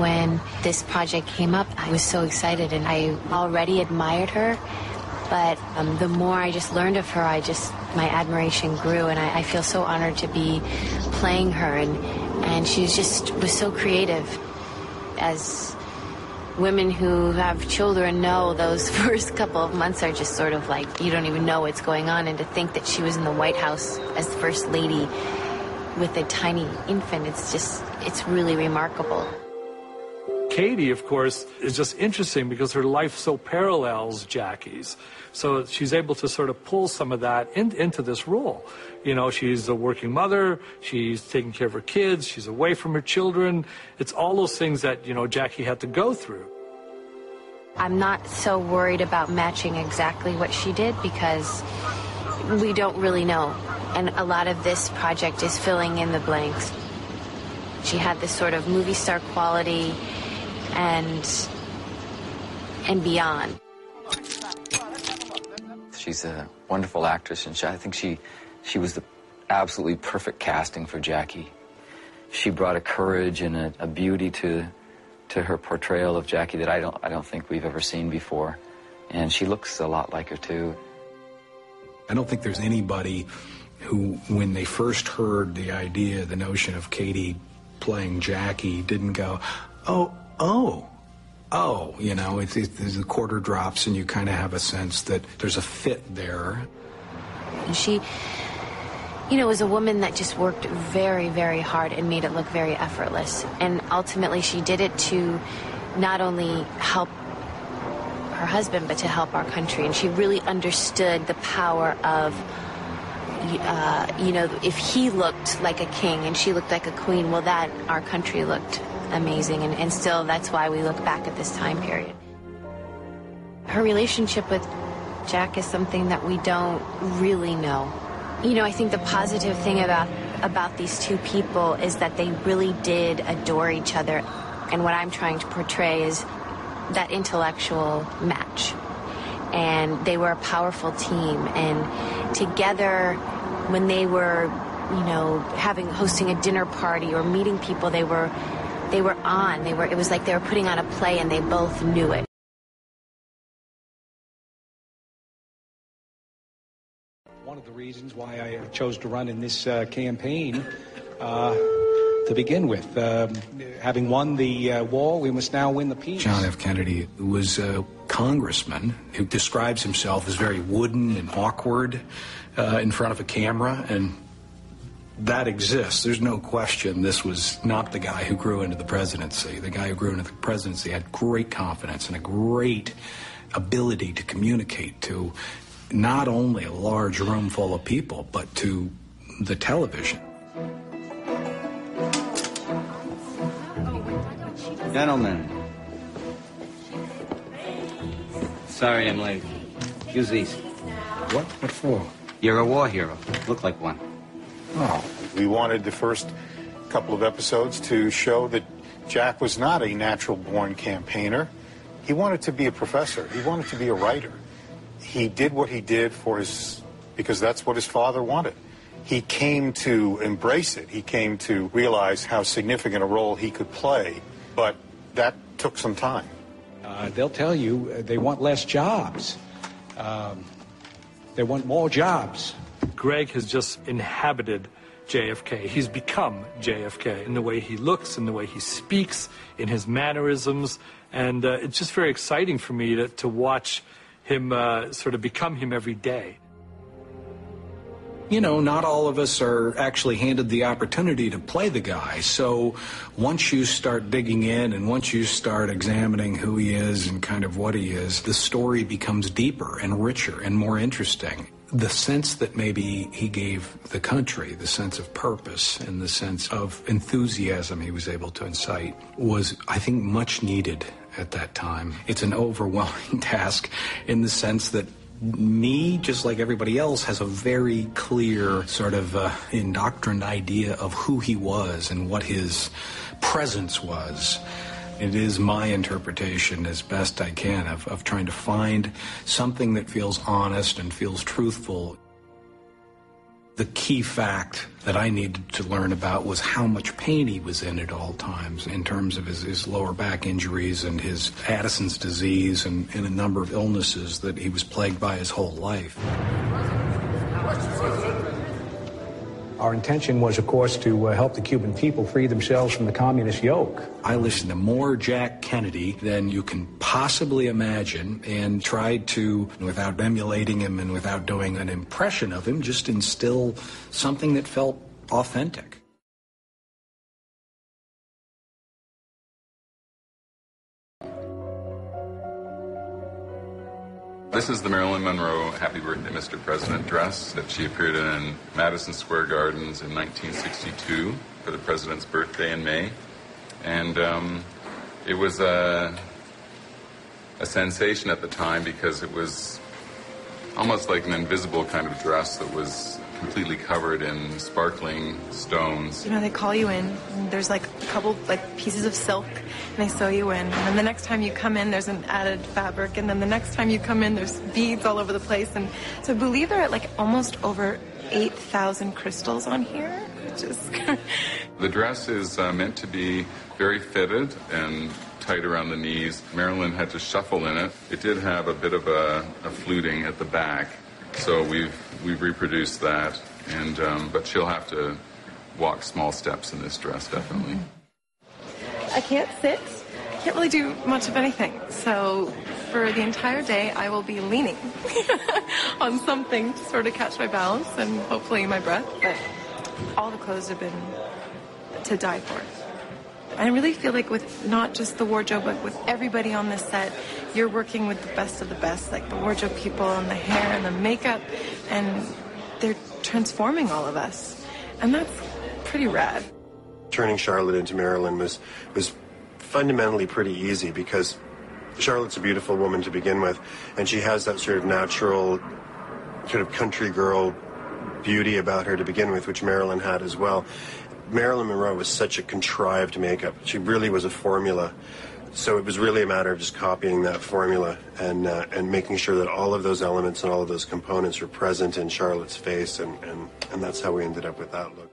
When this project came up, I was so excited, and I already admired her, but the more I just learned of her, my admiration grew, and I feel so honored to be playing her, and she was so creative. As women who have children know, those first couple of months are just sort of like, you don't even know what's going on, and to think that she was in the White House as the First Lady with a tiny infant, it's really remarkable. Katie, of course, is just interesting because her life so parallels Jackie's. So she's able to sort of pull some of that into this role. You know, she's a working mother, she's taking care of her kids, she's away from her children. It's all those things that, you know, Jackie had to go through. I'm not so worried about matching exactly what she did because we don't really know. And a lot of this project is filling in the blanks. She had this sort of movie star quality and beyond. She's a wonderful actress, and I think she was the absolutely perfect casting for Jackie. She brought a courage and a beauty to her portrayal of Jackie that I don't think we've ever seen before, and she looks a lot like her too. I don't think there's anybody who, when they first heard the idea, the notion of Katie playing Jackie, didn't go, oh, you know, the quarter drops and you kind of have a sense that there's a fit there. And she, you know, was a woman that just worked very, very hard and made it look very effortless. And ultimately she did it to not only help her husband, but to help our country. And she really understood the power of, you know, if he looked like a king and she looked like a queen, well, that our country looked amazing, and still that's why we look back at this time period. Her relationship with Jack is something that we don't really know. You know, I think the positive thing about these two people is that they really did adore each other, and what I'm trying to portray is that intellectual match. And they were a powerful team, and together when they were, you know, hosting a dinner party or meeting people, it was like they were putting on a play, and they both knew it. One of the reasons why I chose to run in this campaign to begin with. Having won the war, we must now win the peace. John F. Kennedy was a congressman who describes himself as very wooden and awkward in front of a camera, and that exists. There's no question this was not the guy who grew into the presidency. The guy who grew into the presidency had great confidence and a great ability to communicate to not only a large room full of people, but to the television. Gentlemen. Sorry I'm late. Use these. What? What for? You're a war hero. Look like one. Oh. We wanted the first couple of episodes to show that Jack was not a natural-born campaigner. He wanted to be a professor. He wanted to be a writer. He did what he did because that's what his father wanted. He came to embrace it. He came to realize how significant a role he could play, but that took some time. They'll tell you they want less jobs. They want more jobs. Greg has just inhabited JFK. He's become JFK in the way he looks, in the way he speaks, in his mannerisms, and it's just very exciting for me to watch him sort of become him every day. You know, not all of us are actually handed the opportunity to play the guy. So once you start digging in and once you start examining who he is and kind of what he is, the story becomes deeper and richer and more interesting. The sense that maybe he gave the country, the sense of purpose and the sense of enthusiasm he was able to incite was, I think, much needed at that time. It's an overwhelming task in the sense that me, just like everybody else, has a very clear sort of indoctrined idea of who he was and what his presence was. It is my interpretation, as best I can, of trying to find something that feels honest and feels truthful. The key fact that I needed to learn about was how much pain he was in at all times in terms of his lower back injuries and his Addison's disease and a number of illnesses that he was plagued by his whole life. Our intention was, of course, to help the Cuban people free themselves from the communist yoke. I listened to more Jack Kennedy than you can possibly imagine and tried to, without emulating him and without doing an impression of him, just instill something that felt authentic. This is the Marilyn Monroe Happy Birthday, Mr. President dress that she appeared in Madison Square Gardens in 1962 for the president's birthday in May. And it was a sensation at the time because it was almost like an invisible kind of dress that was completely covered in sparkling stones. You know, they call you in, and there's like a couple like pieces of silk, and they sew you in. And then the next time you come in, there's an added fabric, and then the next time you come in, there's beads all over the place. And so I believe there are like almost over 8,000 crystals on here, which is... The dress is meant to be very fitted and tight around the knees. Marilyn had to shuffle in it. It did have a bit of a fluting at the back. So we've reproduced that, and but she'll have to walk small steps in this dress, definitely. I can't sit, can't really do much of anything. So for the entire day, I will be leaning on something to sort of catch my balance and hopefully my breath. But all the clothes have been to die for. I really feel like with not just the wardrobe, but with everybody on this set, you're working with the best of the best, like the wardrobe people and the hair and the makeup, and they're transforming all of us. And that's pretty rad. Turning Charlotte into Marilyn was fundamentally pretty easy because Charlotte's a beautiful woman to begin with, and she has that sort of natural, sort of country girl beauty about her to begin with, which Marilyn had as well. Marilyn Monroe was such a contrived makeup. She really was a formula. So it was really a matter of just copying that formula and making sure that all of those elements and all of those components were present in Charlotte's face, and that's how we ended up with that look.